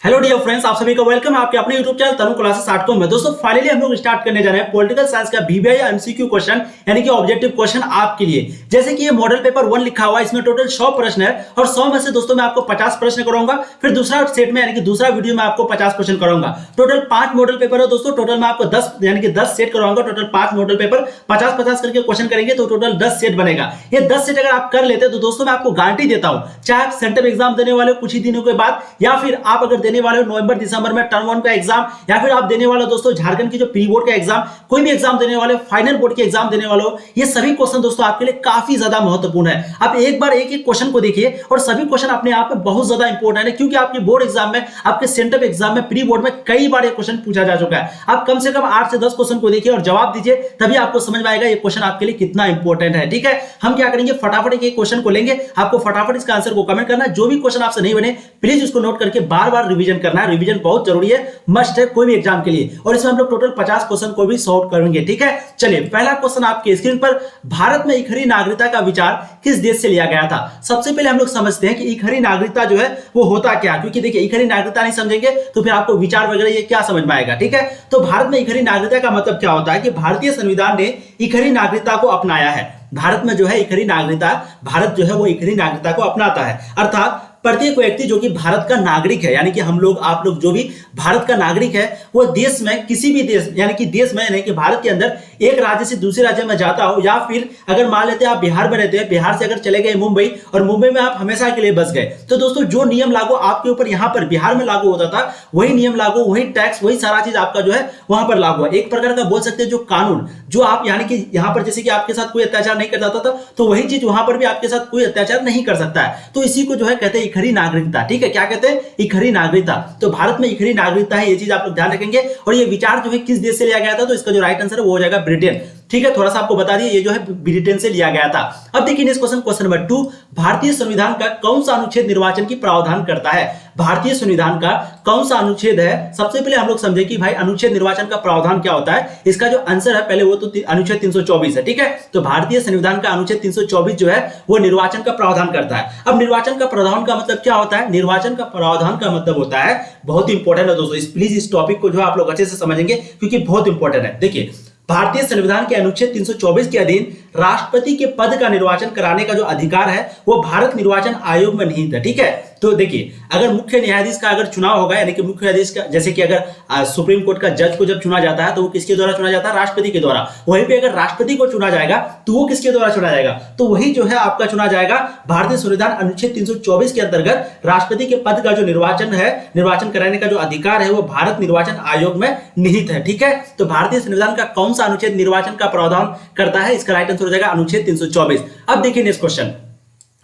Hello dear friends, आप सभी का वेलकम है आपके अपने यूट्यूब चैनल तनु क्लासेस .com में। दोस्तों फाइनली हम लोग स्टार्ट करने जा रहे हैं पॉलिटिकल साइंस का बीबीआई एमसीक्यू क्वेश्चन यानी कि ऑब्जेक्टिव क्वेश्चन आपके लिए। जैसे कि ये मॉडल पेपर 1 लिखा हुआ है, इसमें टोटल 100 प्रश्न है और 100 में से दोस्तों मैं आपको 50 प्रश्न कराऊंगा। फिर दूसरा सेट में यानी कि दूसरा वीडियो में आपको 50 क्वेश्चन कराऊंगा। टोटल 5 मॉडल पेपर है दोस्तों। टोटल मैं आपको 10 यानी कि 10 सेट करवाऊंगा। टोटल 5 मॉडल पेपर 50-50 करके क्वेश्चन करेंगे तो टोटल 10 सेट बनेगा। ये 10 सेट अगर आप कर लेते तो दोस्तों मैं आपको गारंटी देता हूं, चाहे आप सेंट्रल एग्जाम देने वाले हो कुछ ही दिनों के बाद, या फिर आप अगर देने वाले हो नवंबर दिसंबर में टर्म 1 का एग्जाम, या फिर आप देने वाले हो दोस्तों झारखंड की जो प्री बोर्ड का एग्जाम, कोई भी एग्जाम देने वाले, फाइनल बोर्ड के एग्जाम देने वाले हो, ये सभी क्वेश्चन दोस्तों आपके लिए काफी ज्यादा महत्वपूर्ण है। आप एक बार एक एक क्वेश्चन को देखिए और सभी क्वेश्चन अपने आप में बहुत ज्यादा इंपॉर्टेंट है, क्योंकि आपके बोर्ड एग्जाम में, आपके सेंट्रल एग्जाम में, प्री बोर्ड में कई बार ये क्वेश्चन पूछा जा चुका है। आप कम से कम 8 से 10 क्वेश्चन को देखिए और जवाब दीजिए, तभी आपको समझ में आएगा ये क्वेश्चन आपके लिए कितना इंपॉर्टेंट है। ठीक है, हम क्या करेंगे, फटाफट एक क्वेश्चन को लेंगे, आपको फटाफट इसका आंसर को कमेंट करना है। जो भी क्वेश्चन आपसे नहीं बने प्लीज उसको नोट करके बार बार रिवीजन करना है। रिवीजन बहुत जरूरी है, मस्ट है कोई भी एग्जाम के लिए। और इसमें हम लोग टोटल 50 क्वेश्चन को भी सॉल्व करेंगे। ठीक है, चलिए पहला क्वेश्चन आपके स्क्रीन पर, भारत में इकहरी नागरिकता का विचार किस देश से लिया गया था? सबसे पहले हम लोग समझते हैं कि इकहरी नागरिकता जो है वो होता क्या, क्योंकि देखिए इकहरी नागरिकता नहीं समझेंगे तो फिर आपको विचार वगैरह ये क्या समझ में आएगा। ठीक है, तो भारत में इकहरी नागरिकता का मतलब क्या होता है कि भारतीय संविधान ने इकहरी नागरिकता को अपनाया है। भारत में जो है इकहरी नागरिकता, भारत जो है वो इकहरी नागरिकता को अपनाता है, अर्थात प्रत्येक व्यक्ति जो कि भारत का नागरिक है, यानी कि हम लोग, आप लोग जो भी भारत का नागरिक है, वो देश में किसी भी देश, यानी कि देश में यानी कि भारत के अंदर एक राज्य से दूसरे राज्य में जाता हो, या फिर अगर मान लेते हैं आप बिहार में रहते हैं, बिहार से अगर चले गए मुंबई और मुंबई में आप हमेशा के लिए बस गए, तो दोस्तों जो नियम लागू आपके ऊपर यहाँ पर बिहार में लागू होता था, वही नियम लागू, वही टैक्स, वही सारा चीज आपका जो है वहां पर लागू है। एक प्रकार का बोल सकते हैं जो कानून, जो आप यानी कि यहाँ पर जैसे कि आपके साथ कोई अत्याचार नहीं कर जाता था, तो वही चीज वहां पर भी आपके साथ कोई अत्याचार नहीं कर सकता है। तो इसी को जो है कहते हैं इकहरी नागरिकता। ठीक है, क्या कहते हैं, इकहरी नागरिकता। तो भारत में इकहरी नागरिकता है, ये चीज आप लोग ध्यान रखेंगे। और ये विचार जो है किस देश से लिया गया था, तो इसका जो राइट आंसर है वो हो जाएगा ब्रिटेन। ठीक है, थोड़ा सा आपको बता दिए, ये जो है ब्रिटेन से लिया गया था। अब देखिए नेक्स्ट क्वेश्चन, क्वेश्चन नंबर 2, भारतीय संविधान का कौन सा अनुच्छेद निर्वाचन की प्रावधान करता है? भारतीय संविधान का कौन सा अनुच्छेद है? सबसे पहले हम लोग समझे कि भाई अनुच्छेद निर्वाचन का प्रावधान क्या होता है। इसका जो आंसर है पहले वो तो अनुच्छेद 324 है। ठीक है, तो भारतीय संविधान का अनुच्छेद 324 जो है वो निर्वाचन का प्रावधान करता है। अब निर्वाचन का प्रावधान का मतलब क्या होता है? निर्वाचन का प्रावधान का मतलब होता है, बहुत इंपॉर्टेंट है दोस्तों, प्लीज इस टॉपिक को जो है आप लोग अच्छे से समझेंगे क्योंकि बहुत इंपॉर्टेंट है। देखिए, भारतीय संविधान के अनुच्छेद 324 के अधीन राष्ट्रपति के पद का निर्वाचन कराने का जो अधिकार है वो भारत निर्वाचन आयोग में निहित है। ठीक है, तो देखिए अगर मुख्य न्यायाधीश का अगर चुनाव होगा, यानी कि मुख्य न्यायाधीश का, जैसे कि अगर सुप्रीम कोर्ट का जज को जब चुना जाता है तो वो किसके द्वारा चुना जाता है? राष्ट्रपति के द्वारा। वहीं पे अगर राष्ट्रपति को चुना जाएगा तो वो किसके द्वारा चुना जाएगा? तो वही जो है आपका चुना जाएगा भारतीय संविधान अनुच्छेद 324 के अंतर्गत राष्ट्रपति के पद का जो निर्वाचन है, निर्वाचन कराने का जो अधिकार है वो भारत निर्वाचन आयोग में निहित है। ठीक है, तो भारतीय संविधान का कौन सा अनुच्छेद निर्वाचन का प्रावधान करता है? इसका राइट आंसर हो जाएगा अनुच्छेद 324। अब देखिए नेक्स्ट क्वेश्चन,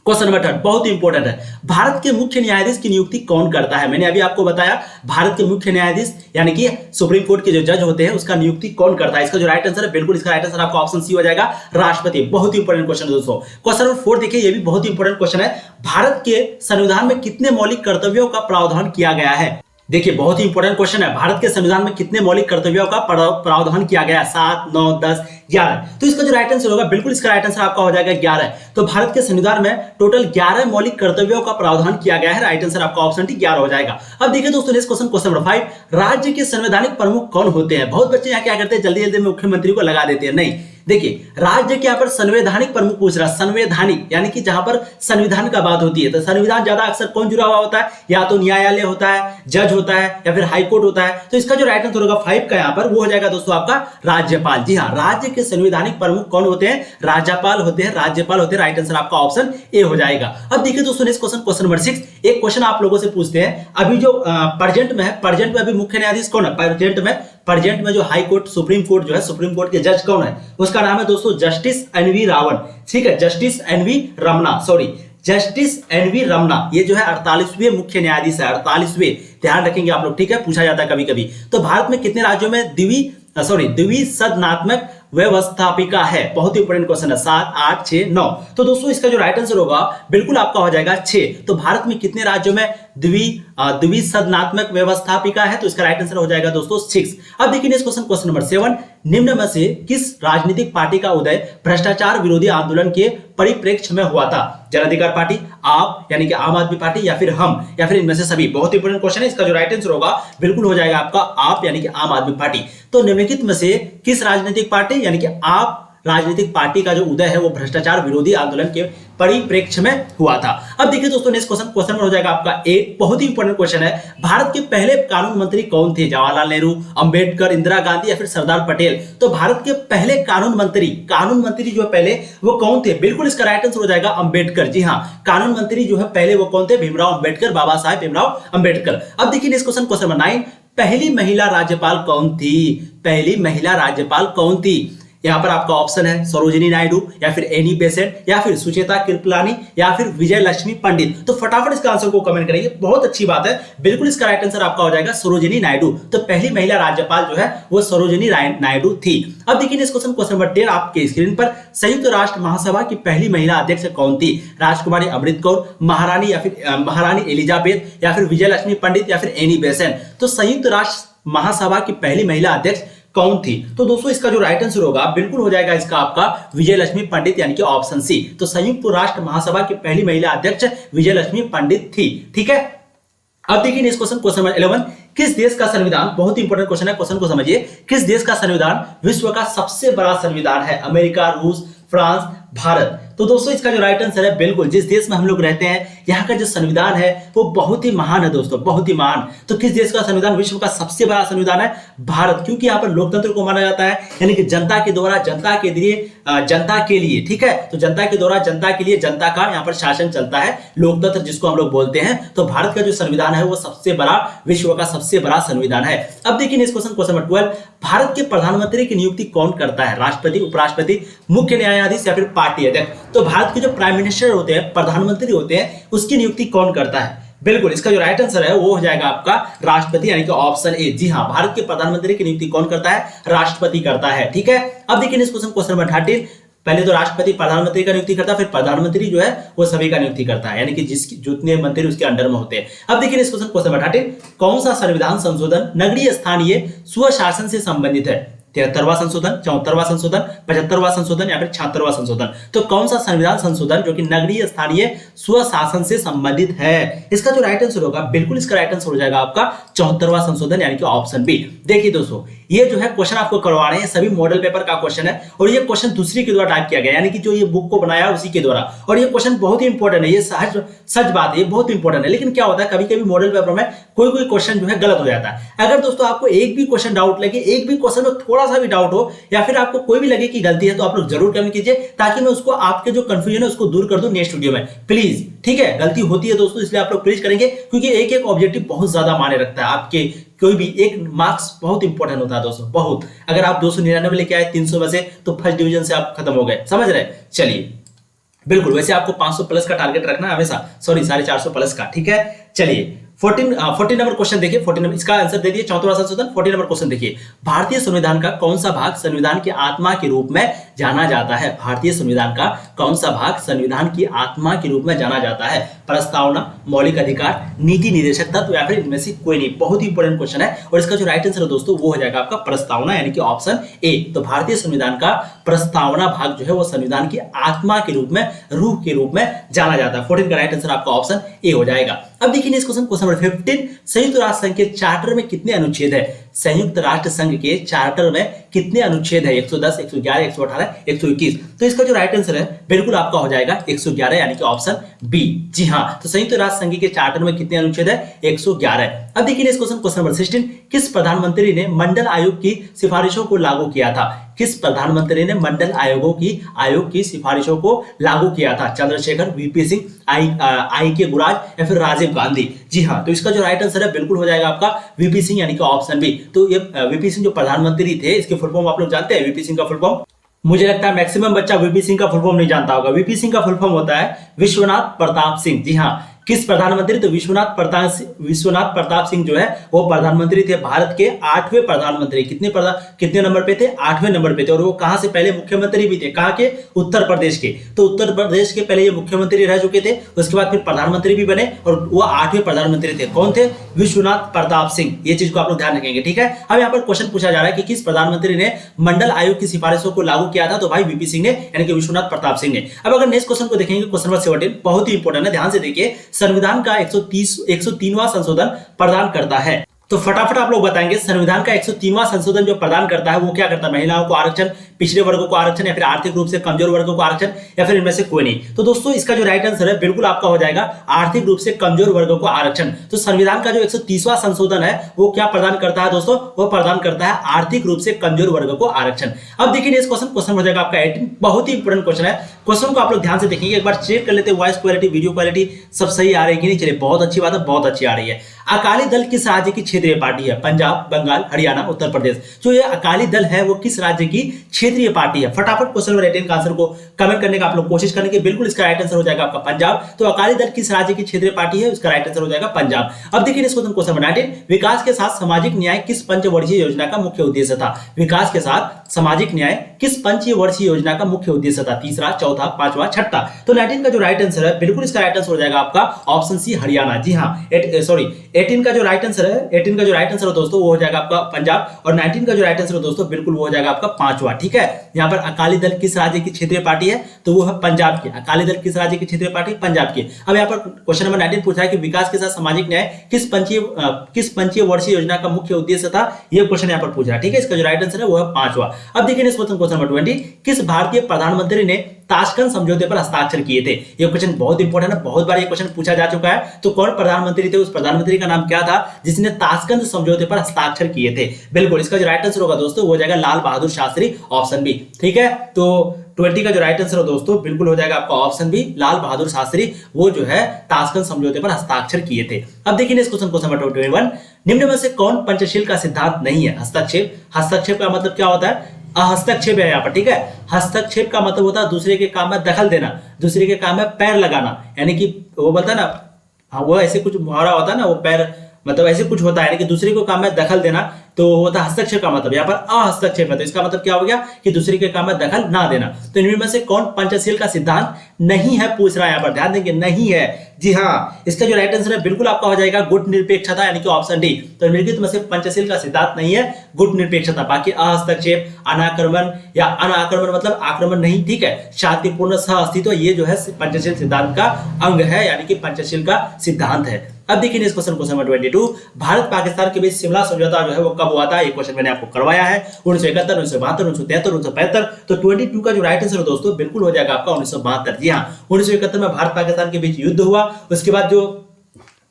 क्वेश्चन नंबर 3 बहुत इंपॉर्टेंट है। भारत के मुख्य न्यायाधीश की नियुक्ति कौन करता है? मैंने अभी आपको बताया भारत के मुख्य न्यायाधीश यानी कि सुप्रीम कोर्ट के जो जज होते हैं उसका नियुक्ति कौन करता है? इसका जो राइट आंसर है, बिल्कुल इसका राइट आंसर आपका ऑप्शन सी हो जाएगा, राष्ट्रपति। बहुत इंपॉर्टेंट क्वेश्चन है दोस्तों। क्वेश्चन नंबर 4 देखिए, ये भी बहुत इंपॉर्टेंट क्वेश्चन है। भारत के संविधान में कितने मौलिक कर्तव्यों का प्रावधान किया गया है? देखिए बहुत ही इंपॉर्टेंट क्वेश्चन है, भारत के संविधान में कितने मौलिक कर्तव्यों का प्रावधान किया गया? 7, 9, 10, 11। तो इसका जो राइट आंसर होगा, बिल्कुल इसका राइट आंसर आपका हो जाएगा 11। तो भारत के संविधान में टोटल 11 मौलिक कर्तव्यों का प्रावधान किया गया है। राइट आंसर आपका ऑप्शन डी 11 हो जाएगा। अब देखिए दोस्तों नेक्स्ट क्वेश्चन, क्वेश्चन नंबर 5, राज्य के संवैधानिक प्रमुख कौन होते हैं? बहुत बच्चे यहाँ क्या करते हैं, जल्दी जल्दी में मुख्यमंत्री को लगा देते हैं। नहीं, देखिए राज्य के यहाँ पर संवैधानिक प्रमुख पूछ रहा है। संवैधानिक यानी कि जहां पर संविधान का बात होती है, तो संविधान ज्यादा अक्सर कौन जुड़ा हुआ होता है? या तो न्यायालय होता है, जज होता है, या फिर हाई कोर्ट होता है। तो इसका जो राइट आंसर होगा 5 का यहाँ पर वो हो जाएगा दोस्तों आपका राज्यपाल। जी हाँ, राज्य के संवैधानिक प्रमुख कौन होते हैं? राज्यपाल होते हैं, राज्यपाल होते हैं। राइट आंसर आपका ऑप्शन ए हो जाएगा। अब देखिए दोस्तों नेक्स्ट क्वेश्चन, क्वेश्चन नंबर 6, एक क्वेश्चन आप लोगों से पूछते हैं, अभी जो प्रेजेंट में है, प्रेजेंट में अभी मुख्य न्यायाधीश कौन है? प्रेजेंट में जो हाई कोर्ट, सुप्रीम कोर्ट जो है, सुप्रीम कोर्ट के जज कौन है? उसका नाम है दोस्तों जस्टिस एनवी रावण। ठीक है, justice NV Ramana, sorry justice NV Ramana. ये जो है 48वें मुख्य न्यायाधीश है, 48वें, ध्यान रखेंगे आप लोग। ठीक है, पूछा जाता है कभी कभी। तो भारत में कितने राज्यों में द्विसदनात्मक व्यवस्थापिका है? बहुत इंपॉर्टेंट क्वेश्चन है, 7, 8, 6, 9। तो दोस्तों इसका जो राइट आंसर होगा बिल्कुल आपका हो जाएगा 6। तो भारत में कितने राज्यों में द्विसदनात्मक व्यवस्थापिका है, तो इसका राइट आंसर हो जाएगा दोस्तों 6। अब देखिए नेक्स्ट क्वेश्चन, क्वेश्चन नंबर 7, निम्न में से किस राजनीतिक पार्टी का उदय भ्रष्टाचार विरोधी आंदोलन के परिप्रेक्ष्य में हुआ था? जन अधिकार पार्टी, आप यानी कि आम आदमी पार्टी, या फिर हम, या फिर इनमें से सभी? बहुत इंपॉर्टेंट क्वेश्चन है, इसका जो राइट आंसर होगा बिल्कुल हो जाएगा आपका आप यानी कि आम आदमी पार्टी। तो निम्नलिखित में से किस राजनीतिक पार्टी यानी कि आप राजनीतिक पार्टी का जो उदय है वो भ्रष्टाचार विरोधी आंदोलन के परिप्रेक्ष्य में हुआ था? अब देखिए दोस्तों नेक्स्ट क्वेश्चन, क्वेश्चन हो जाएगा आपका एक बहुत ही इंपॉर्टेंट क्वेश्चन है, भारत के पहले कानून मंत्री कौन थे? जवाहरलाल नेहरू, अंबेडकर, इंदिरा गांधी या फिर सरदार पटेल? तो भारत के पहले कानून मंत्री जो है पहले वो कौन थे? बिल्कुल इसका राइट आंसर हो जाएगा अंबेडकर। जी हाँ, कानून मंत्री जो है पहले वो कौन थे? भीमराव अंबेडकर, बाबा साहेब भीमराव अंबेडकर। अब देखिए नेक्स्ट क्वेश्चन, क्वेश्चन नंबर 9, पहली महिला राज्यपाल कौन थी? पहली महिला राज्यपाल कौन थी? यहां पर आपका ऑप्शन है सरोजिनी नायडू, या फिर एनी बेसेंट, या फिर सुचेता कृपलानी, या फिर विजय लक्ष्मी पंडित। तो फटाफट इसका आंसर को कमेंट करेंगे, बहुत अच्छी बात है। बिल्कुल इसका राइट आंसर आपका हो जाएगा सरोजिनी नायडू। तो पहली महिला राज्यपाल जो है वो सरोजिनी नायडू थी। अब देखिए इस क्वेश्चन, क्वेश्चन नंबर 10 आपके स्क्रीन पर, संयुक्त राष्ट्र महासभा की पहली महिला अध्यक्ष कौन थी? राजकुमारी अमृत कौर, महारानी, या फिर महारानी एलिजाबेथ, या फिर विजय लक्ष्मी पंडित, या फिर एनी बेसेंट? तो संयुक्त राष्ट्र महासभा की पहली महिला अध्यक्ष कौन थी? तो दोस्तों इसका जो राइट आंसर होगा बिल्कुल हो जाएगा इसका आपका विजय लक्ष्मी पंडित यानी कि ऑप्शन सी। तो संयुक्त राष्ट्र महासभा की पहली महिला अध्यक्ष विजय लक्ष्मी पंडित थी। ठीक है, अब देखिए नेक्स्ट क्वेश्चन, क्वेश्चन नंबर 11, किस देश का संविधान, बहुत ही इंपॉर्टेंट क्वेश्चन है, क्वेश्चन को समझिए, किस देश का संविधान विश्व का सबसे बड़ा संविधान है? अमेरिका, रूस, फ्रांस, भारत? तो दोस्तों इसका जो राइट आंसर है बिल्कुल जिस देश में हम लोग रहते हैं यहाँ का जो संविधान है वो बहुत ही महान है दोस्तों, बहुत ही महान। तो किस देश का संविधान विश्व का सबसे बड़ा संविधान है? भारत, क्योंकि यहाँ पर लोकतंत्र को माना जाता है, यानी कि जनता के द्वारा जनता के लिए जनता के लिए, ठीक है, तो जनता के द्वारा जनता के लिए जनता का यहाँ पर शासन चलता है, लोकतंत्र जिसको हम लोग बोलते हैं। तो भारत का जो संविधान है वो सबसे बड़ा, विश्व का सबसे बड़ा संविधान है। अब देखिए next question, question number 12, Bharat के प्रधानमंत्री की नियुक्ति कौन करता है? राष्ट्रपति, उपराष्ट्रपति, मुख्य न्यायाधीश, या फिर पार्टी अध्यक्ष? तो भारत के जो प्राइम मिनिस्टर होते हैं, प्रधानमंत्री होते हैं, उसकी नियुक्ति कौन करता है? बिल्कुल इसका जो राइट आंसर है वो हो जाएगा आपका राष्ट्रपति यानी कि ऑप्शन ए। जी हाँ, भारत के प्रधानमंत्री की नियुक्ति कौन करता है? राष्ट्रपति करता है। ठीक है, अब देखिए नेक्स्ट क्वेश्चन, क्वेश्चन नंबर 13, पहले तो राष्ट्रपति प्रधानमंत्री का नियुक्ति करता है, फिर प्रधानमंत्री जो है वो सभी का नियुक्ति करता है, यानी कि जितने मंत्री उसके अंडर में होते हैं। अब देखिए नेक्स्ट क्वेश्चन, क्वेश्चन नंबर 13, कौन सा संविधान संशोधन नगरीय स्थानीय स्वशासन से संबंधित है? 73वां संशोधन, 74वां संशोधन, 75वां संशोधन, या फिर 76वां संशोधन? तो कौन सा संविधान संशोधन जो कि नगरीय स्थानीय स्वशासन से संबंधित है? इसका जो राइट आंसर होगा बिल्कुल इसका राइट आंसर हो जाएगा आपका 74वां संशोधन यानी कि ऑप्शन बी। देखिए दोस्तों ये जो है क्वेश्चन आपको करवा रहे हैं सभी मॉडल पेपर का क्वेश्चन है, और ये क्वेश्चन दूसरे के द्वारा टाइप किया गया, यानी कि जो ये बुक को बनाया उसी के द्वारा। और ये क्वेश्चन बहुत ही इंपॉर्टेंट है, ये सच बात है, ये बहुत इंपॉर्टेंट है। लेकिन क्या होता है कभी कभी मॉडल पेपर में कोई क्वेश्चन जो है गलत हो जाता है। अगर दोस्तों आपको एक भी क्वेश्चन डाउट लगे, एक भी क्वेश्चन में थोड़ा सा भी डाउट हो, या फिर आपको कोई भी लगे कि गलती है, तो आप लोग जरूर कमेंट कीजिए, ताकि मैं उसको आपके जो कंफ्यूजन है उसको दूर कर दूं नेक्स्ट वीडियो में, प्लीज। ठीक है, गलती होती है दोस्तों, इसलिए आप लोग प्लीज करेंगे, क्योंकि एक एक ऑब्जेक्टिव बहुत ज्यादा मायने रखता है। आपके कोई भी एक मार्क्स बहुत इंपॉर्टेंट होता है दोस्तों, बहुत। अगर आप 299 लेके आए 300 में से, तो फर्स्ट डिवीजन से आप खत्म हो गए, समझ रहे? चलिए, बिल्कुल वैसे आपको 500 प्लस का टारगेट रखना है हमेशा, सॉरी 450 प्लस का। ठीक है, चलिए 14 नंबर क्वेश्चन देखिए, 14 नंबर इसका आंसर दे दिए 74वां संशोधन। 14 नंबर क्वेश्चन देखिए, भारतीय संविधान का कौन सा भाग संविधान की आत्मा के रूप में जाना जाता है? भारतीय संविधान का कौन सा भाग संविधान की आत्मा के रूप में जाना जाता है? प्रस्तावना, मौलिक अधिकार, नीति निर्देशक तत्व, या फिर इनमें से कोई नहीं? बहुत ही इंपॉर्टेंट क्वेश्चन है, और इसका जो राइट आंसर है दोस्तों वो हो जाएगा आपका प्रस्तावना यानी कि ऑप्शन ए। तो भारतीय संविधान का प्रस्तावना भाग जो है वो संविधान की आत्मा के रूप में, रूह के रूप में जाना जाता है। 14 का राइट आंसर आपका ऑप्शन ए हो जाएगा। अब देखिए इस क्वेश्चन, क्वेश्चन नंबर 15, संयुक्त राष्ट्र संघ के चार्टर में कितने अनुच्छेद है? संयुक्त राष्ट्र संघ के चार्टर में कितने अनुच्छेद है? 110, 111, 118, 121? तो इसका जो राइट आंसर है बिल्कुल आपका हो जाएगा 111 यानी कि ऑप्शन बी। जी हाँ, तो संयुक्त राष्ट्र संघ के चार्टर में कितने अनुच्छेद है? 111। अब देखिए इस क्वेश्चन, क्वेश्चन नंबर 16, किस प्रधानमंत्री ने मंडल आयोग की सिफारिशों को लागू किया था? किस प्रधानमंत्री ने मंडल आयोग की सिफारिशों को लागू किया था? चंद्रशेखर, वीपी सिंह, आई के गुराज, या फिर राजीव गांधी? जी हाँ, तो इसका जो राइट आंसर है बिल्कुल हो जाएगा आपका वीपी सिंह यानी कि ऑप्शन बी। तो ये वीपी सिंह जो प्रधानमंत्री थे, इसके फुल फॉर्म आप लोग जानते हैं? वीपी सिंह का फुल फॉर्म मुझे लगता है मैक्सिमम बच्चा वीपी सिंह का फुल फॉर्म नहीं जानता होगा। वीपी सिंह का फुल फॉर्म होता है विश्वनाथ प्रताप सिंह। जी हाँ, किस प्रधानमंत्री? तो विश्वनाथ प्रताप सिंह जो है वो प्रधानमंत्री थे, भारत के 8वें प्रधानमंत्री। कितने नंबर पे थे? 8वें नंबर पे थे। और वो कहां से? पहले मुख्यमंत्री भी थे। कहां के? उत्तर प्रदेश के। तो उत्तर प्रदेश के पहले ये मुख्यमंत्री रह चुके थे, उसके बाद फिर प्रधानमंत्री भी बने और वो 8वें प्रधानमंत्री थे। कौन थे? विश्वनाथ प्रताप सिंह। ये चीज को आप लोग ध्यान रखेंगे, ठीक है। अब यहाँ पर क्वेश्चन पूछा जा रहा है कि किस प्रधानमंत्री ने मंडल आयोग की सिफारिशों को लागू किया था? तो भाई वीपी सिंह ने, यानी कि विश्वनाथ प्रताप सिंह ने। अब अगर नेक्स्ट क्वेश्चन को देखेंगे, क्वेश्चन नंबर 17 बहुत ही इंपॉर्टेंट है, ध्यान से देखिए। संविधान का 103वां संशोधन प्रदान करता है। तो फटाफट आप लोग बताएंगे संविधान का 103वां संशोधन जो प्रदान करता है वो क्या करता है? महिलाओं को आरक्षण, पिछड़े वर्गों को आरक्षण, या फिर आर्थिक रूप से कमजोर वर्गों को आरक्षण, या फिर इनमें से कोई नहीं। तो दोस्तों इसका जो राइट आंसर है बिल्कुल आपका हो जाएगा आर्थिक रूप से कमजोर वर्गों को आरक्षण। तो संविधान का जो 130वां संशोधन है वो क्या प्रदान करता है दोस्तों? वो प्रदान करता है आर्थिक रूप से कमजोर वर्गों को आरक्षण। अब देखिए इस क्वेश्चन हो जाएगा आपका 18, बहुत ही इंपॉर्टेंट क्वेश्चन है। क्वेश्चन को आप लोग ध्यान से देखेंगे, एक बार चेक कर लेते हैं वॉइस क्वालिटी, वीडियो क्वालिटी सब सही आ रही है कि नहीं। चलिए बहुत अच्छी बात है, बहुत अच्छी आ रही है। अकाली दल किस राज्य की क्षेत्रीय पार्टी है? पंजाब, बंगाल, हरियाणा, उत्तर प्रदेश। जो ये अकाली दल है वो किस राज्य की क्षेत्रीय पार्टी है? फटाफट क्वेश्चन नंबर 18 का आंसर को कमेंट करने का आप लोग कोशिश करेंगे। बिल्कुल इसका राइट आंसर हो जाएगा आपका पंजाब। तो अकाली दल किस राज्य की क्षेत्रीय पार्टी है? उसका राइट आंसर हो जाएगा पंजाब। अब देखिए इस क्वेश्चन नंबर 19, विकास के साथ सामाजिक न्याय किस पंचवर्षीय योजना का मुख्य उद्देश्य था? विकास के साथ सामाजिक न्याय किस पंचवर्षीय योजना का मुख्य उद्देश्य था? तीसरा, चौथा, पांचवा, छठा। तो 19 का जो राइट आंसर है बिल्कुल इसका राइट आंसर हो जाएगा आपका ऑप्शन सी, हरियाणा। जी हाँ, 18 का जो राइट आंसर है, 18 का जो राइट आंसर है दोस्तों वो हो जाएगा आपका पंजाब, और 19 का जो राइट आंसर है दोस्तों बिल्कुल वो हो जाएगा आपका पांचवा, ठीक है। यहाँ पर अकाली दल किस राज्य की क्षेत्रीय पार्टी है? तो वो है पंजाब की। अकाली दल किस राज्य की क्षेत्रीय पार्टी? पंजाब की। अब यहाँ पर क्वेश्चन नंबर 19 पूछा है कि विकास के साथ सामाजिक न्याय किस पंचवर्षीय योजना का मुख्य उद्देश्य था? ये क्वेश्चन यहाँ पर पूछा है, ठीक है। इसका जो राइट आंसर है वो है पांचवा। अब देखिए इस क्वेश्चन नंबर 20, किस भारतीय प्रधानमंत्री ने ताशकंद समझौते पर हस्ताक्षर किए थे? ये क्वेश्चन बहुत इंपॉर्टेंट है, बहुत बार ये क्वेश्चन पूछा जा चुका है। तो कौन प्रधानमंत्री थे? उस प्रधानमंत्री का नाम क्या था जिसने ताशकंद समझौते पर हस्ताक्षर किए थे? बिल्कुल इसका जो राइट आंसर होगा दोस्तों वो हो जाएगा लाल बहादुर शास्त्री, ऑप्शन बी, ठीक है। तो 20 का जो राइट आंसर हो दोस्तों बिल्कुल हो जाएगा आपका ऑप्शन बी, लाल बहादुर शास्त्री, वो जो है ताशकंद समझौते पर हस्ताक्षर किए थे। अब देखिए इस क्वेश्चन नंबर 21, निम्न में से कौन पंचशील का सिद्धांत नहीं है? हस्तक्षेप। हस्तक्षेप का मतलब क्या होता है? हस्तक्षेप है यहाँ पर, ठीक है। हस्तक्षेप का मतलब होता है दूसरे के काम में दखल देना, दूसरे के काम में पैर लगाना, यानी कि वो बोलता है ना, हाँ वो ऐसे कुछ मुहावरा होता है ना, वो पैर मतलब ऐसे कुछ होता है, यानी कि दूसरे को काम में दखल देना, तो होता है हस्तक्षेप का मतलब। यहाँ पर अहस्तक्षेप है, तो इसका मतलब क्या हो गया कि दूसरे के काम में दखल ना देना। तो इनमें में से कौन पंचशील का सिद्धांत नहीं है पूछ रहा है, यहाँ पर ध्यान देंगे, नहीं है। जी हाँ, इसका जो राइट आंसर है बिल्कुल आपका हो जाएगा गुट निरपेक्षता, यानी कि ऑप्शन डी। तो निम्नलिखित में से पंचशील का सिद्धांत नहीं है गुट निरपेक्षता। बाकी अहस्तक्षेप, अनाक्रमण या अनाक्रमण मतलब आक्रमण नहीं, ठीक है, शांतिपूर्ण सह अस्तित्व, ये जो है पंचशील सिद्धांत का अंग है, यानी कि पंचशील का सिद्धांत है। अब देखिए इस क्वेश्चन नंबर 22, भारत पाकिस्तान के बीच शिमला समझौता जो है वो कब हुआ था? ये क्वेश्चन मैंने आपको करवाया है 1971, 1972, 1973, 1975। तो 22 का जो राइट आंसर दोस्तों बिल्कुल हो जाएगा आपका 1972। जी हाँ, 1971 में भारत पाकिस्तान के बीच युद्ध हुआ, उसके बाद जो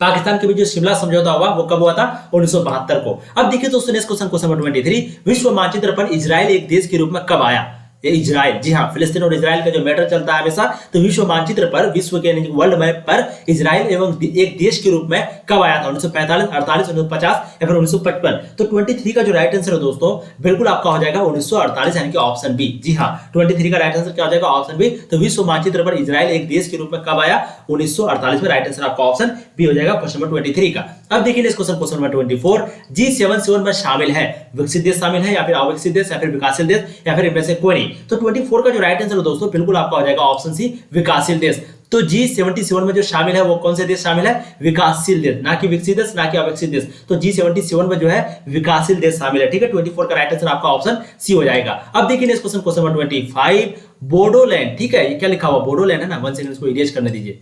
पाकिस्तान के बीच जो शिमला समझौता हुआ वो कब हुआ था? 1972 को। अब देखिए दोस्तों नेक्स्ट क्वेश्चन नंबर 23, विश्व मानचित्र पर इजराइल एक देश के रूप में कब आया? ये इजराइल, जी हाँ, फिलिस्तीन और इजराइल का जो मैटर चलता है हमेशा, तो विश्व मानचित्र पर, विश्व के वर्ल्ड मैप पर इजराइल एवं एक देश के रूप में कब आया था? 1945, 48, 1950 या फिर 1955। तो 23 का जो राइट आंसर है दोस्तों बिल्कुल आपका हो जाएगा 1948, यानी कि ऑप्शन बी। जी हाँ, 23 का राइट आंसर क्या हो जाएगा? Option B. तो विश्व मानचित्र पर इजराइल एक देश के रूप में कब आया? 1948 में। राइट आंसर आपका ऑप्शन बी हो जाएगा क्वेश्चन नंबर 23 का। अब देखिए इस क्वेश्चन नंबर 24, G77 में शामिल है विकसित देश शामिल है या फिर अविकसित देश या फिर विकासशील देश या फिर इनमें से कोई नहीं? तो 24 का जो राइट आंसर है दोस्तों बिल्कुल आपका हो जाएगा ऑप्शन सी, विकासशील देश। तो G77 में जो शामिल है वो कौन से देश शामिल है? विकासशील देश, ना कि विकसित देश, ना कि अविकसित देश। तो G77 में जो है विकासशील देश शामिल है, ठीक है। 24 का राइट आंसर आपका ऑप्शन सी हो जाएगा। अब देखिए इस क्वेश्चन नंबर 25, बोडोलैंड, ठीक है, ये क्या लिखा हुआ? बोडोलैंड है ना, 1 सेकंड इसको इरेज करने दीजिए।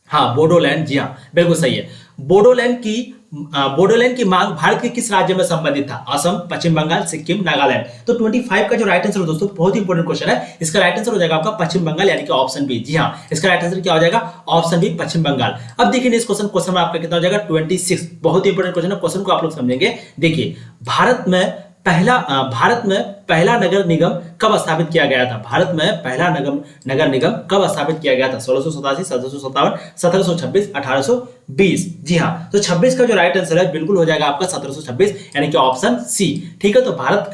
हाँ, बोडोलैंड, जी हाँ बिल्कुल सही है। बोडोलैंड की मांग भारत के किस राज्य में संबंधित था? असम, पश्चिम बंगाल, सिक्किम, नागालैंड। तो 25 का जो राइट आंसर है दोस्तों बहुत इंपॉर्टेंट क्वेश्चन है, इसका राइट आंसर हो जाएगा आपका पश्चिम बंगाल, यानी कि ऑप्शन बी। जी हाँ, इसका राइट आंसर क्या हो जाएगा? ऑप्शन बी, पश्चिम बंगाल। अब देखिए इस क्वेश्चन में आपका कितना हो जाएगा? 26। बहुत इंपॉर्टेंट क्वेश्चन है, क्वेश्चन को आप लोग समझेंगे। देखिए भारत में भारत में पहला नगर निगम कब स्थापित किया गया था? भारत में पहला नगर निगम कब स्थापित किया गया था? 1687, 1757, 1726, 1820। जी हाँ, तो 26 का जो राइट आंसर है बिल्कुल हो जाएगा आपका 1726, यानी कि ऑप्शन सी। ठीक है, तो भारत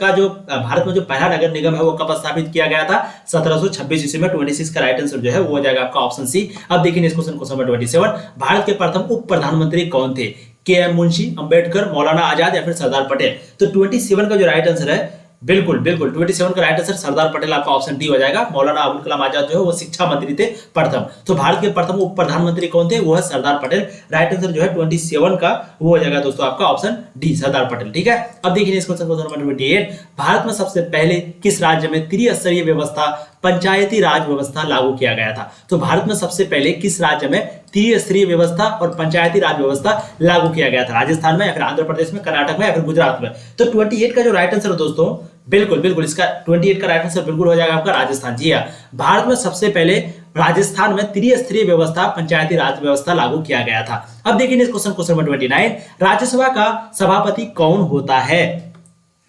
में जो पहला नगर निगम है वो कब स्थापित किया गया था? 1726 ईस्वी में। 26 का राइट आंसर जो है वो हो जाएगा आपका ऑप्शन सी। अब देखिए इस क्वेश्चन नंबर 27, भारत के प्रथम उप प्रधानमंत्री कौन थे? के एम मुंशी, अंबेडकर, मौलाना आजाद या फिर सरदार पटेल? तो 27 का जो राइट आंसर है बिल्कुल 27 का राइट आंसर सरदार पटेल, आपका ऑप्शन डी हो जाएगा। मौलाना अबुल कलाम आजाद जो है वो शिक्षा मंत्री थे प्रथम। तो भारत के प्रथम उप प्रधानमंत्री कौन थे? वो है सरदार पटेल। राइट आंसर जो है 27 का वो हो जाएगा दोस्तों आपका ऑप्शन डी, सरदार पटेल। ठीक है, अब देखिए इस क्वेश्चन नंबर 28, भारत में सबसे पहले किस राज्य में त्रिस्तरीय व्यवस्था, पंचायती राज व्यवस्था लागू किया गया था? तो भारत में सबसे पहले किस राज्य में त्रिस्तरीय व्यवस्था और पंचायती राज व्यवस्था लागू किया गया था? राजस्थान में या फिर आंध्र प्रदेश में, कर्नाटक में या फिर गुजरात में? तो 28 का जो राइट आंसर है दोस्तों बिल्कुल इसका 28 का राइट आंसर बिल्कुल हो जाएगा आपका राजस्थान। जी हाँ, भारत में सबसे पहले राजस्थान में त्रिस्तरीय व्यवस्था, पंचायती राज व्यवस्था लागू किया गया था। अब देखिए इस क्वेश्चन नंबर 29, राज्यसभा का सभापति कौन होता है?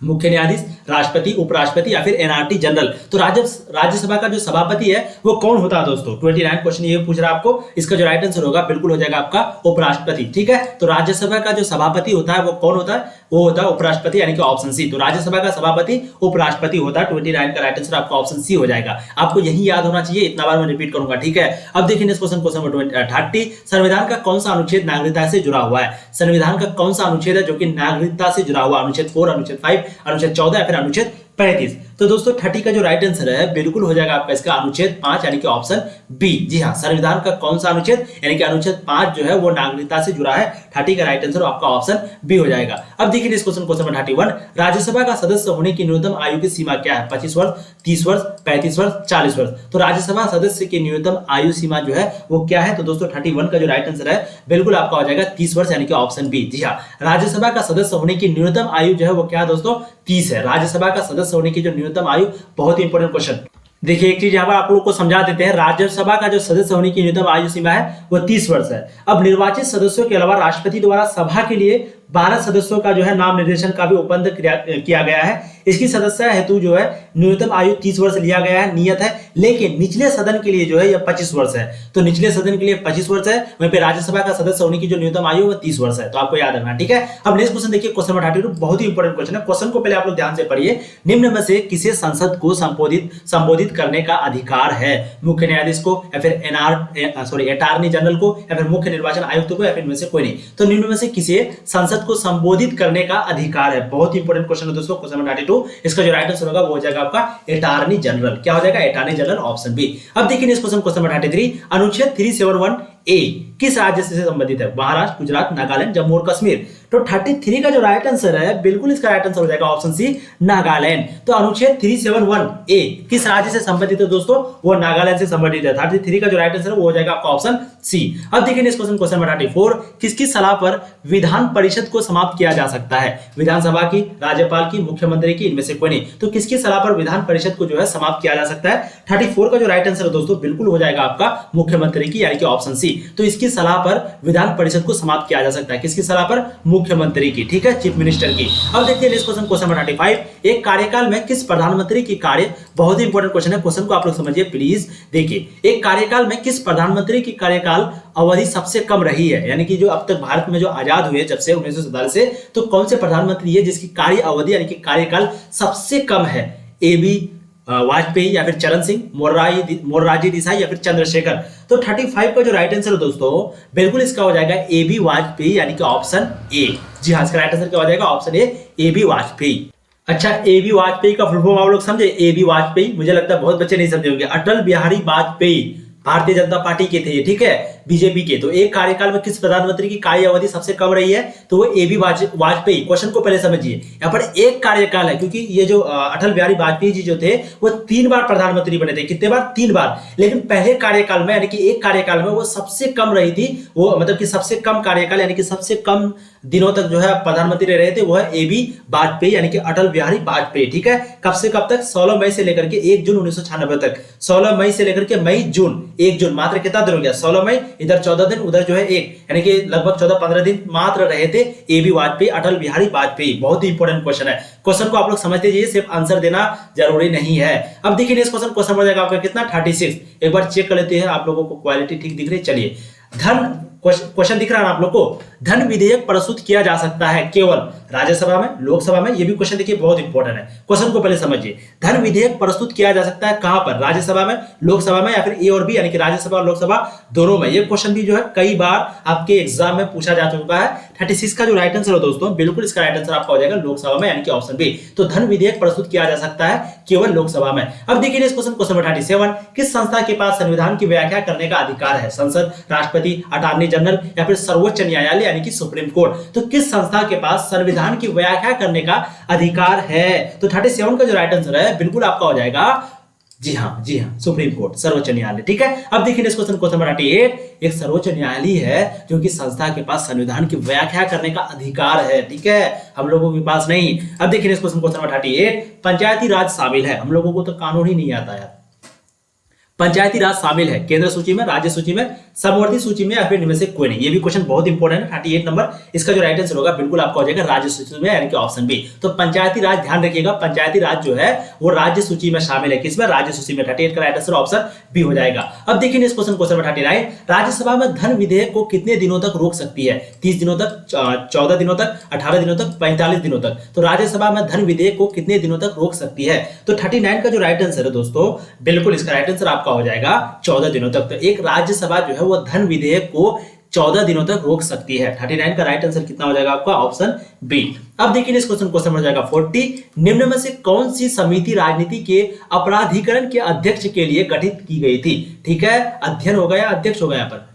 मुख्य न्यायाधीश, राष्ट्रपति, उपराष्ट्रपति या फिर एनआरटी जनरल? तो राज्यसभा का जो सभापति है वो कौन होता है दोस्तों? 29 क्वेश्चन ये पूछ रहा है आपको। इसका जो राइट आंसर होगा बिल्कुल हो जाएगा आपका उपराष्ट्रपति। ठीक है, तो राज्यसभा का जो सभापति होता है वो कौन होता है? वो होता है उपराष्ट्रपति, यानी कि ऑप्शन सी। तो राज्यसभा का सभापति उपराष्ट्रपति होता है। 29 का राइट आंसर आपका ऑप्शन सी हो जाएगा। आपको यही याद होना चाहिए, इतना बार मैं रिपीट करूंगा। ठीक है, अब देखिए इस क्वेश्चन नंबर 30, संविधान का कौन सा अनुच्छेद नागरिकता से जुड़ा हुआ है? संविधान का कौन सा अनुच्छेद है जो कि नागरिकता से जुड़ा हुआ? अनुच्छेद 4, अनुच्छेद 5, अनुच्छेद 14 या फिर अनुच्छेद 35? तो दोस्तों 30 का जो राइट आंसर है बिल्कुल हो जाएगा आपका इसका अनुच्छेद 5, यानी कि ऑप्शन बी। जी हाँ, संविधान का कौन सा अनुच्छेद, यानी कि अनुच्छेद 5 जो है वो नागरिकता से जुड़ा है। 30 का राइट आंसर आपका ऑप्शन बी हो जाएगा। अब देखिए इस क्वेश्चन नंबर 31, राज्यसभा का सदस्य होने की न्यूनतम आयु की सीमा क्या है? 25 वर्ष, 30 वर्ष, 35 वर्ष, 40 वर्ष? तो राज्यसभा सदस्य की न्यूनतम आयु सीमा जो है वो क्या है? तो दोस्तों 31 का जो राइट आंसर है बिल्कुल आपका हो जाएगा 30 वर्ष, यानी कि ऑप्शन बी। जी हाँ, राज्यसभा का सदस्य होने की न्यूनतम आयु जो है वो क्या है दोस्तों? 30 है। राज्यसभा का सदस्य होने की जो न्यूनतम आयु, बहुत ही इंपॉर्टेंट क्वेश्चन। देखिए एक चीज यहाँ पर आप लोगों को समझा देते हैं, राज्यसभा का जो सदस्य होने की न्यूनतम आयु सीमा है वो 30 वर्ष है। अब निर्वाचित सदस्यों के अलावा राष्ट्रपति द्वारा सभा के लिए 12 सदस्यों का जो है नाम निर्देशन का भी उपबंध किया गया है। इसकी सदस्य हेतु जो है न्यूनतम आयु 30 वर्ष लिया गया है, नियत है। लेकिन निचले सदन के लिए जो है यह 25 वर्ष है। तो निचले सदन के लिए 25 वर्ष है, वहीं पे राज्यसभा का सदस्य होने की जो न्यूनतम आयु वो 30 वर्ष है। तो आपको याद रखना। ठीक है, अब नेक्स्ट क्वेश्चन देखिए, क्वेश्चन नंबर 32, बहुत ही इंपॉर्टेंट क्वेश्चन है। क्वेश्चन को पहले आप लोग ध्यान से पढ़िए। निम्न में से किसे संसद को संबोधित करने का अधिकार है? मुख्य न्यायाधीश को या फिर अटॉर्नी जनरल को या फिर मुख्य निर्वाचन आयुक्त को या फिर इनमें से कोई नहीं? तो निम्न में से किसे संसद को संबोधित करने का अधिकार है? बहुत ही इंपॉर्टेंट क्वेश्चन है दोस्तों, क्वेश्चन नंबर 32। इसका जो राइट आंसर होगा वो हो जाएगा आपका अटॉर्नी जनरल। क्या हो जाएगा? Attorney general, option B. अब देखिए इस क्वेश्चन नंबर 33, अनुच्छेद 371 ए किस राज्य से संबंधित है? महाराष्ट्र, गुजरात, नागालैंड, जम्मू और कश्मीर? तो 33 का जो राइट आंसर है बिल्कुल इसका राइट आंसर हो जाएगा ऑप्शन सी, नागालैंड। तो अनुच्छेद 371 ए किस राज्य से संबंधित है दोस्तों? वो नागालैंड से संबंधित है। 33 का जो राइट आंसर है वो हो जाएगा आपका ऑप्शन सी। अब देखिए इस क्वेश्चन नंबर 34, किसकी सलाह पर विधान परिषद को समाप्त किया जा सकता है? विधानसभा की, राज्यपाल की, मुख्यमंत्री की, इनमें से कोई नहीं? तो किसकी सलाह पर विधान परिषद को जो है समाप्त किया जा सकता है? 34 का जो राइट आंसर है दोस्तों बिल्कुल हो जाएगा आपका मुख्यमंत्री की, यानी कि ऑप्शन सी। तो इसकी सलाह पर विधान परिषद को समाप्त किया जा सकता है। किसकी सलाह पर? मुख्यमंत्री की। ठीक है, चीफ मिनिस्टर की। अब देखिए नेक्स्ट क्वेश्चन नंबर 35, एक कार्यकाल में किस प्रधानमंत्री की कार्य, बहुत ही इंपॉर्टेंट क्वेश्चन है, क्वेश्चन को आप लोग समझिए प्लीज। देखिए एक कार्यकाल में किस प्रधानमंत्री की कार्यकाल अवधि सबसे कम रही है? यानी कि जो अब तक भारत में जो आजाद हुए जब से 1947 से, तो कौन से प्रधानमंत्री है जिसकी कार्य अवधि यानी कि कार्यकाल सबसे कम है? ए बी वाजपेयी या फिर चरण सिंह, मोरारजी देसाई या फिर चंद्रशेखर? तो 35 का जो राइट आंसर है दोस्तों बिल्कुल इसका हो जाएगा ए बी वाजपेयी, यानी कि ऑप्शन ए। जी हाँ, इसका राइट आंसर क्या हो जाएगा? Option A B Vajpayee. अच्छा, ए बी वाजपेयी का फुल फॉर्म आप लोग समझे? ए बी वाजपेयी, मुझे लगता है बहुत बच्चे नहीं समझे होंगे। अटल बिहारी वाजपेयी भारतीय जनता पार्टी के थे ये, ठीक है, बीजेपी के। तो एक कार्यकाल में किस प्रधानमंत्री की कार्य अवधि सबसे कम रही है? तो वो ए बी वाजपेयी। क्वेश्चन को पहले समझिए, यहाँ पर एक कार्यकाल है, क्योंकि ये जो अटल बिहारी वाजपेयी जी जो थे वो 3 बार प्रधानमंत्री बने थे। कितने बार? 3 बार। लेकिन पहले कार्यकाल में यानी कि एक कार्यकाल में वो सबसे कम रही थी, वो मतलब कि सबसे कम कार्यकाल यानी कि सबसे कम दिनों तक जो है प्रधानमंत्री रहे थे वो है ए बी वाजपेयी, यानी कि अटल बिहारी वाजपेयी। ठीक है, कब से कब तक? 16 मई से लेकर के 1 जून 1996 तक। 16 मई से लेकर के मई जून, 1 जून, मात्र कितना दिन हो गया? 16 मई, इधर 14 दिन, उधर जो है 1, यानी कि लगभग 14-15 दिन मात्र रहे थे AB वाजपेयी, अटल बिहारी वाजपेयी। बहुत ही इंपॉर्टेंट क्वेश्चन है। क्वेश्चन को आप लोग समझते जाइए, सिर्फ आंसर देना जरूरी नहीं है। अब देखिए इस क्वेश्चन हो जाएगा आपका कितना 36। एक बार चेक कर लेते हैं, आप लोगों को क्वालिटी ठीक दिख रही है। चलिए, धन क्वेश्चन दिख रहा है ना आप लोग को, धन विधेयक प्रस्तुत किया जा सकता है केवल राज्यसभा में, लोकसभा में। ये भी क्वेश्चन देखिए बहुत इंपॉर्टेंट है। क्वेश्चन को पहले समझिए, धन विधेयक प्रस्तुत किया जा सकता है कहां पर, राज्यसभा में, लोकसभा में, या फिर ए और बी यानी कि राज्यसभा और लोकसभा दोनों में। ये क्वेश्चन भी जो है कई बार आपके एग्जाम में पूछा जा चुका है। 36 का जो राइट आंसर है दोस्तों, बिल्कुल इसका राइट आंसर आपका हो जाएगा लोकसभा में, यानी कि ऑप्शन बी। तो धन विधेयक प्रस्तुत किया जा सकता है केवल लोकसभा में। अब देखिए इस क्वेश्चन नंबर 37, किस संस्था के पास संविधान की व्याख्या करने का अधिकार है, संसद, राष्ट्रपति, अटॉर्नी जनरल या फिर सर्वोच्च न्यायालय यानी कि सुप्रीम कोर्ट। तो किस संस्था के पास संविधान की व्याख्या करने का अधिकार है? तो 37 का जो राइट आंसर है बिल्कुल आपका हो जाएगा जी हाँ सुप्रीम कोर्ट, सर्वोच्च न्यायालय। ठीक है, अब देखिए इस क्वेश्चन नंबर 38, एक सर्वोच्च न्यायालय है जो कि संस्था के पास संविधान की व्याख्या करने का अधिकार है। ठीक है, हम लोगों के पास नहीं। अब देखिए इस क्वेश्चन नंबर 38, पंचायती राज शामिल है। हम लोगों को तो कानून ही नहीं आता यार। पंचायती राज शामिल है केंद्र सूची में, राज्य सूची में, समवर्ती सूची में, या फिर इनमें से कोई नहीं। ये भी क्वेश्चन बहुत इंपॉर्टेंट है। 38 नंबर, इसका जो राइट आंसर होगा बिल्कुल आपका हो जाएगा राज्य सूची में, यानी कि ऑप्शन बी। तो पंचायती राज, ध्यान रखिएगा, पंचायती राज जो है वो राज्य सूची में शामिल है। किसमें? राज्य सूची में। 38 का राइट आंसर ऑप्शन बी हो जाएगा। अब देखिए इस क्वेश्चन नंबर 39, राज्यसभा में धन विधेयक को कितने दिनों तक रोक सकती है? 30 दिनों तक, 14 दिनों तक, 18 दिनों तक, 45 दिनों तक। तो राज्यसभा में धन विधेयक को कितने दिनों तक रोक सकती है? तो 39 का जो राइट आंसर है दोस्तों, बिल्कुल इसका राइट आंसर आपका हो जाएगा 14 दिनों तक। तो एक राज्यसभा जो है वो धन विधेयक को 14 दिनों तक रोक सकती है। 39 का राइट आंसर कितना हो जाएगा आपका? Option B. अब देखिए इस क्वेश्चन हो जाएगा 40, निम्न में से कौन सी समिति राजनीति के अपराधीकरण के अध्यक्ष के लिए गठित की गई थी? ठीक है, अध्ययन होगा या अध्यक्ष होगा? यहाँ पर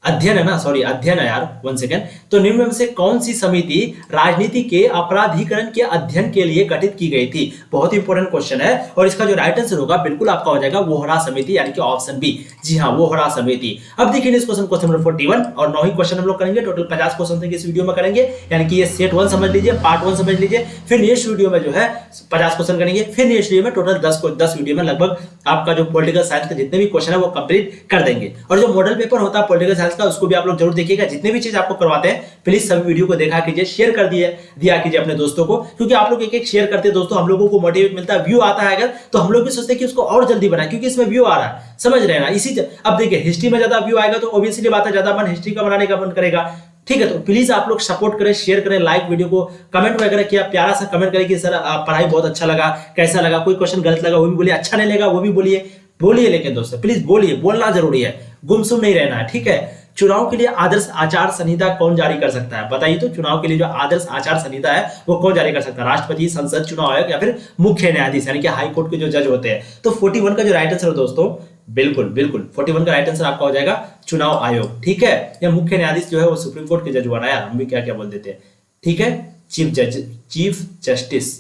अध्ययन है ना, सॉरी अध्ययन है यार, 1 सेकेंड। तो निम्न में से कौन सी समिति राजनीति के अपराधीकरण के अध्ययन के लिए गठित की गई थी? बहुत इंपॉर्टेंट क्वेश्चन है, और इसका जो राइट आंसर होगा बिल्कुल आपका हो जाएगा वोहरा समिति, यानी कि ऑप्शन बी। जी हाँ, वोहरा समिति। अब देखिए इस क्वेश्चन नंबर 41, और 9 ही क्वेश्चन हम लोग करेंगे। टोटल 50 क्वेश्चन इस वीडियो में करेंगे, यानी कि ये सेट 1 समझ लीजिए, पार्ट 1 समझ लीजिए। फिर नेक्स्ट वीडियो में जो है 50 क्वेश्चन करेंगे। फिर नेक्स्ट वीडियो में टोटल 10 वीडियो में लगभग आपका जो पॉलिटिकल साइंस के जितने भी क्वेश्चन है वो कंप्लीट कर देंगे। और जो मॉडल पेपर होता है पॉलिटिकल साइंस का, उसको भी आप लोग देखिएगा। जितने भी चीज आपको करवाते हैं प्लीज सभी वीडियो को देखा कीजिए, शेयर कर दिया कीजिए अपने दोस्तों को, क्योंकि आप लोग एक शेयर करते हैं दोस्तों, हम लोगों को मोटिवेट मिलता है, व्यू आता है अगर, तो हम लोग भी सोचते हैं कि उसको और जल्दी बनाए, क्योंकि इसमें व्यू आ रहा है, समझ रहे हैं ना। अब देखिए हिस्ट्री में ज्यादा व्यू आएगा तो ऑब्वियसली बात है ज्यादा मन हिस्ट्री का बनाने का मन करेगा। ठीक है, तो प्लीज आप लोग सपोर्ट करें, शेयर करें, लाइक वीडियो को, कमेंट वगैरह किया, प्यारा सा कमेंट करें कि सर पढ़ाई बहुत अच्छा लगा, कैसा लगा, कोई क्वेश्चन गलत लगा वो भी बोलिए, अच्छा नहीं लगा वो भी बोलिए, लेकिन दोस्तों प्लीज बोलिए, बोलना जरूरी है, गुमसुम नहीं रहना है। ठीक है, चुनाव के लिए आदर्श आचार संहिता कौन जारी कर सकता है? बताइए तो, चुनाव के लिए जो आदर्श आचार संहिता है वो कौन जारी कर सकता है? राष्ट्रपति, संसद, चुनाव आयोग, या फिर मुख्य न्यायाधीश यानी कि हाई कोर्ट के जो जज होते हैं? तो 41 का जो राइट आंसर है दोस्तों, बिल्कुल 41 का राइट आंसर आपका हो जाएगा चुनाव आयोग। ठीक है, या मुख्य न्यायाधीश जो है वो सुप्रीम कोर्ट के जज हुआ ना यार, हम भी क्या क्या बोल देते हैं। ठीक है, चीफ जस्टिस।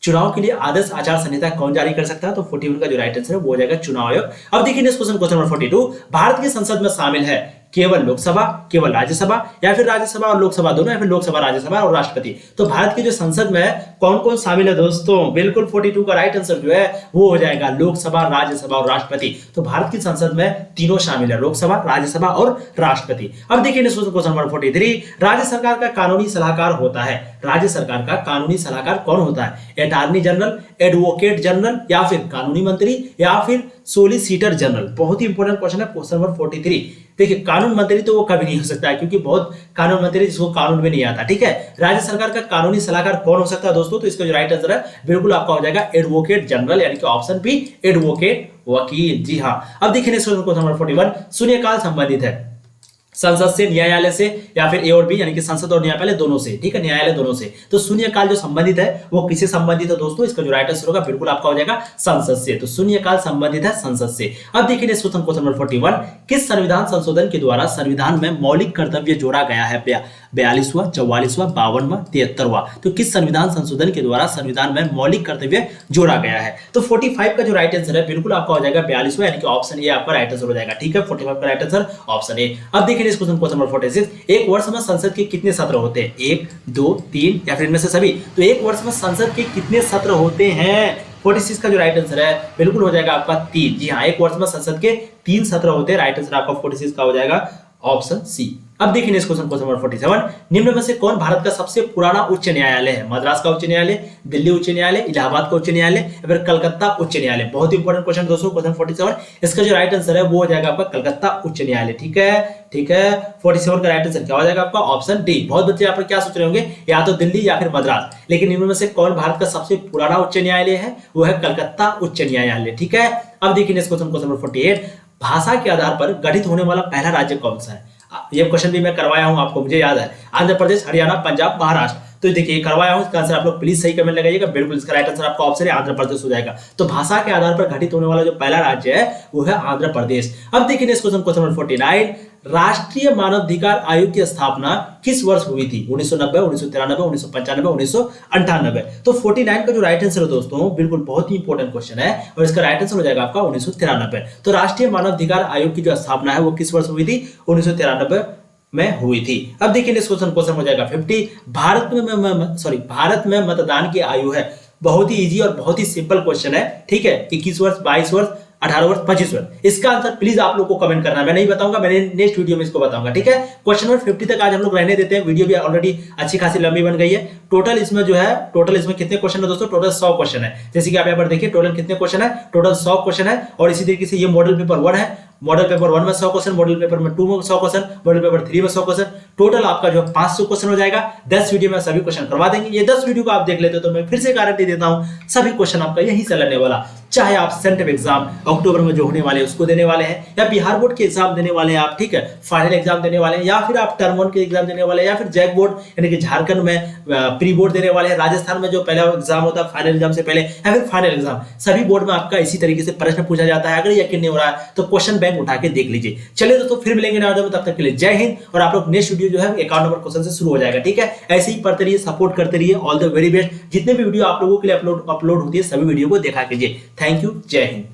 चुनाव के लिए आदर्श आचार संहिता कौन जारी कर सकता है? तो 41 का जो राइट आंसर है वो हो जाएगा चुनाव आयोग। अब देखिए नेक्स्ट क्वेश्चन नंबर 42, भारत की संसद में शामिल है केवल लोकसभा, केवल राज्यसभा, या फिर राज्यसभा और लोकसभा दोनों, या फिर लोकसभा, राज्यसभा और राष्ट्रपति? तो भारत की जो संसद में कौन कौन शामिल है दोस्तों? बिल्कुल 42 का राइट आंसर जो है वो हो जाएगा लोकसभा, राज्यसभा और राष्ट्रपति। तो भारत की संसद में तीनों शामिल है, लोकसभा, राज्यसभा और राष्ट्रपति। अब देखिए क्वेश्चन नंबर 43, राज्य सरकार का कानूनी सलाहकार होता है। राज्य सरकार का कानूनी सलाहकार कौन होता है? अटॉर्नी जनरल, एडवोकेट जनरल, या फिर कानूनी मंत्री, या फिर सोलिसिटर जनरल? बहुत ही इंपॉर्टेंट क्वेश्चन है क्वेश्चन नंबर 43। देखिए कानून मंत्री तो वो कभी नहीं हो सकता है, क्योंकि बहुत कानून मंत्री जिसको कानून में नहीं आता। ठीक है, राज्य सरकार का कानूनी सलाहकार कौन हो सकता है दोस्तों? तो इसका जो राइट आंसर है बिल्कुल आपका हो जाएगा एडवोकेट जनरल, यानी कि ऑप्शन बी, एडवोकेट, वकील। जी हाँ। अब देखिए क्वेश्चन नंबर 41, शून्यकाल संबंधित है संसद से, न्यायालय से, या फिर ए और बी यानी कि संसद और न्यायालय दोनों से। ठीक है, न्यायालय दोनों से। तो शून्यकाल जो संबंधित है वो किससे संबंधित है दोस्तों? इसका जो राइट आंसर होगा बिल्कुल आपका हो जाएगा संसद से। तो शून्यकाल संबंधित है संसद से। अब देखिए क्वेश्चन नंबर 41, किस संविधान संशोधन के द्वारा संविधान में मौलिक कर्तव्य जोड़ा गया है? 42वां, 44वां, 52वां, 73वां? तो किस संविधान संशोधन के द्वारा संविधान में मौलिक कर्तव्य जोड़ा गया है? तो 45 का जो राइट आंसर है बिल्कुल आपका हो जाएगा 42वां, यानी कि ऑप्शन ए आपका राइट आंसर हो जाएगा। ठीक है, 45 का राइट आंसर ऑप्शन ए। अब देखिए क्वेश्चन नंबर 46, एक वर्ष में संसद के कितने सत्र होते हैं? 1, 2, 3 या फिर इनमें से सभी? तो एक वर्ष में संसद के कितने सत्र होते हैं? 46 का जो राइट आंसर है बिल्कुल हो जाएगा आपका 3। जी हाँ, एक वर्ष में संसद के 3 सत्र होते हैं। राइट आंसर आपका 46 का हो जाएगा ऑप्शन सी। अब देखिए नेक्स्ट क्वेश्चन, क्वेश्चन नंबर 47, निम्न में से कौन भारत का सबसे पुराना उच्च न्यायालय है? मद्रास का उच्च न्यायालय, दिल्ली उच्च न्यायालय, इलाहाबाद का उच्च न्यायालय या फिर कलकत्ता उच्च न्यायालय? बहुत ही इंपॉर्टेंट क्वेश्चन दोस्तों, क्वेश्चन 47। इसका जो राइट आंसर है वो हो जाएगा आपका कलकत्ता उच्च न्यायालय। ठीक है, ठीक है, 47 का राइट आंसर क्या हो जाएगा आपका? Option D. बहुत बच्चे यहाँ पर क्या सोच रहे होंगे, या तो दिल्ली या फिर मद्रास, लेकिन इनमें में से कौन भारत का सबसे पुराना उच्च न्यायालय है? वो है कलकत्ता उच्च न्यायालय। ठीक है, अब देखिए नेक्स्ट क्वेश्चन, क्वेश्चन नंबर 48, भाषा के आधार पर गठित होने वाला पहला राज्य कौन सा है? ये क्वेश्चन भी मैं करवाया हूं आपको, मुझे याद है, आंध्र प्रदेश, हरियाणा, पंजाब, महाराष्ट्र। तो देखिए करवाया हूं, इसका आंसर आप लोग प्लीज सही कमेंट लगाइएगा। बिल्कुल इसका राइट आंसर आपका ऑप्शन है आंध्र प्रदेश हो जाएगा। तो भाषा के आधार पर घटित होने वाला जो पहला राज्य है वो है आंध्र प्रदेश। अब देखिए नेक्स्ट क्वेश्चन, क्वेश्चन नंबर 49, राष्ट्रीय मानवाधिकार आयोग की स्थापना किस वर्ष हुई थी? 1990, 1993, 1995, 1998? तो 49 का जो राइट आंसर है दोस्तों, बिल्कुल बहुत ही इंपॉर्टेंट क्वेश्चन है और इसका राइट आंसर हो जाएगा आपका 1993। तो राष्ट्रीय मानवाधिकार आयोग की जो स्थापना है वो किस वर्ष हुई थी? 1993 में हुई थी। अब देखिए नेक्स्ट क्वेश्चन, क्वेश्चन हो जाएगा 50, भारत में मतदान की आयु है? बहुत ही इजी और बहुत ही सिंपल क्वेश्चन है। ठीक है, 21 वर्ष, 22 वर्ष, 18 वर्ष, 25 वर्ष? इसका आंसर प्लीज आप लोग को कमेंट करना है, मैं नहीं बताऊंगा, मैंने नेक्स्ट वीडियो में इसको बताऊंगा। ठीक है, क्वेश्चन नंबर 50 तक आज हम लोग रहने देते हैं, वीडियो भी ऑलरेडी अच्छी खासी लंबी बन गई है। टोटल इसमें जो है, टोटल इसमें कितने क्वेश्चन है दोस्तों? टोटल 100 क्वेश्चन है। जैसे कि आप यहाँ पर देखिए टोटल कितने क्वेश्चन है, टोटल 100 क्वेश्चन है। और इसी तरीके से ये मॉडल पेपर 1 है, मॉडल पेपर 1 में 100 क्वेश्चन, मॉडल पेपर में 2 में 100 क्वेश्चन, मॉडल पेपर 3 में 100 क्वेश्चन, टोटल आपका जो 500 क्वेश्चन हो जाएगा। 10 वीडियो में सभी क्वेश्चन करवा देंगे। ये 10 वीडियो को आप देख लेते हो तो मैं फिर से गारंटी देता हूं सभी क्वेश्चन आपका यहीं से लड़ने वाला। चाहे आप सेंट्रल एग्जाम अक्टूबर में जो होने वाले हैं उसको देने वाले हैं, या बिहार बोर्ड के एग्जाम देने वाले हैं आप, ठीक है, फाइनल एग्जाम देने वाले हैं, या फिर आप टर्म 1 के एग्जाम देने वाले हैं, या फिर जैक बोर्ड यानी कि झारखंड में प्री बोर्ड देने वाले हैं, राजस्थान में जो पहला एग्जाम होता है फाइनल एग्जाम से पहले, या फिर फाइनल एग्जाम, सभी बोर्ड में आपका इसी तरीके से प्रश्न पूछा जाता है। अगर यकीन नहीं हो रहा है तो क्वेश्चन बैंक उठा के देख लीजिए। चलिए दोस्तों, फिर मिलेंगे नए वीडियो में, तब तक के लिए जय हिंद। और आप लोग नेक्स्ट वीडियो जो है 51 नंबर क्वेश्चन से शुरू हो जाएगा। ठीक है, ऐसे ही पढ़ते रहिए, सपोर्ट करते रहिए। All the very best. जितने भी वीडियो आप लोगों के लिए अपलोड होती है सभी वीडियो को देखा कीजिए। थैंक यू, जय हिंद।